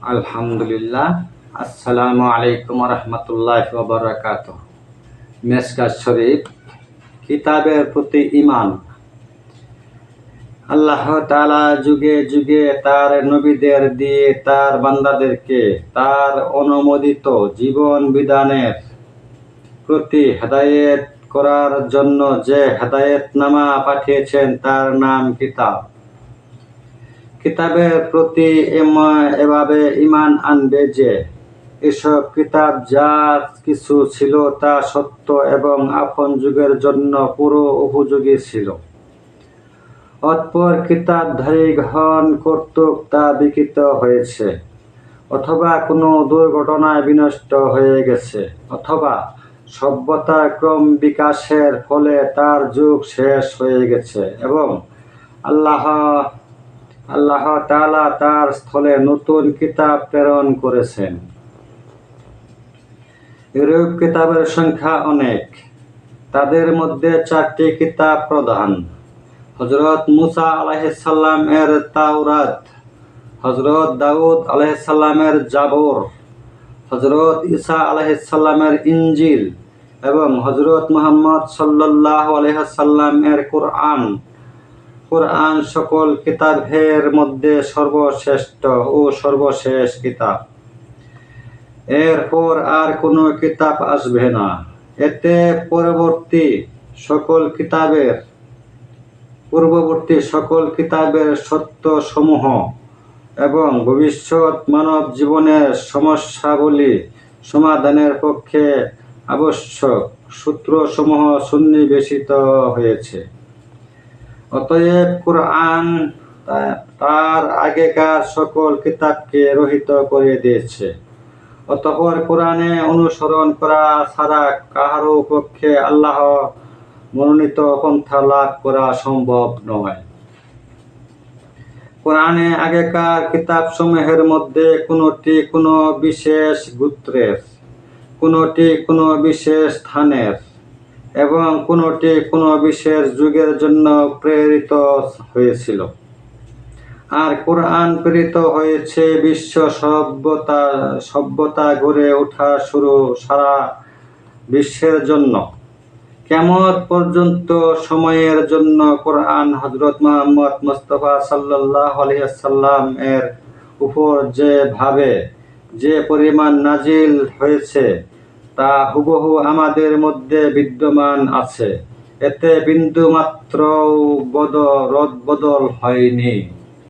আলহামদুলিল্লাহ। আসসালামু আলাইকুম রহমতুল্লাহি ওয়া বারাকাতুহু। মেশকাত শরীফ। কিতাবের প্রতি ঈমান। আল্লাহ তাআলা যুগে যুগে তার নবীদের দিয়ে তার বান্দাদেরকে তার অনুমোদিত জীবন বিধানের প্রতি হেদায়েত করার জন্য যে হেদায়েতনামা পাঠিয়েছেন তার নাম কিতাব। কিতাবের প্রতি এভাবে ঈমান আনবে যে এসব কিতাব যা কিছু ছিল তা সত্য এবং আপন যুগের জন্য পুরো উপযোগী ছিল। অতঃপর কিতাবধারীগণ কর্তৃক তা বিকৃত হয়েছে, অথবা কোনো দুর্ঘটনায় বিনষ্ট হয়ে গেছে, অথবা সভ্যতার ক্রম বিকাশের ফলে তার যুগ শেষ হয়ে গেছে এবং আল্লাহ তাআলা তার স্থলে নতুন কিতাব প্রেরণ করেছেন। এরূপ কিতাবের সংখ্যা অনেক। তাদের মধ্যে 4টি কিতাব প্রধান: হযরত মুসা আলাইহিস সালাম এর তাওরাত, হযরত দাউদ আলাইহিস সালামের জাবর, হযরত ঈসা আলাইহিস সালামের ইনজিল এবং হযরত মুহাম্মদ সাল্লাল্লাহু আলাইহি ওয়াসাল্লাম এর কুরআন। কুরআন সকল কিতাবের মধ্যে সর্বশ্রেষ্ঠ ও সর্বশেষ কিতাব। এরপর আর কোনো কিতাব আসবে না। এতে পূর্ববর্তী সকল কিতাবের সত্যসমূহ এবং ভবিষ্যৎ মানব জীবনের সমস্যাবলী সমাধানের পক্ষে আবশ্যক সূত্রসমূহ সন্নিবেশিত হয়েছে। অতএব কুরআন তার আগেকার সকল কিতাবকে রহিত করে দিয়েছে। অতঃপর কুরআনে অনুসরণ করা ছাড়া কাহারও পক্ষে আল্লাহ মনোনীত পন্থা লাভ করা সম্ভব নয়। কুরআনে আগেকার কিতাবসমূহের মধ্যে কোনটি কোনো বিশেষ গোত্রের, কোনটি কোনো বিশেষ স্থানের এবং কোনটি কোনো বিশেষ যুগের জন্য প্রেরিত হয়েছিল। আর কুরআন প্রেরিত হয়েছে বিশ্ব সভ্যতা গড়ে ওঠা সারা বিশ্বের জন্য। কিয়ামত পর্যন্ত সময়ের জন্য কুরআন হযরত মুহাম্মদ মুস্তাফা সাল্লাল্লাহু আলাইহি ওয়াসাল্লাম এর উপর যে পরিমাণ নাজিল হয়েছে তা হুবহু আমাদের মধ্যে বিদ্যমান আছে। এতে বিন্দুমাত্রও রদবদল হয়নি।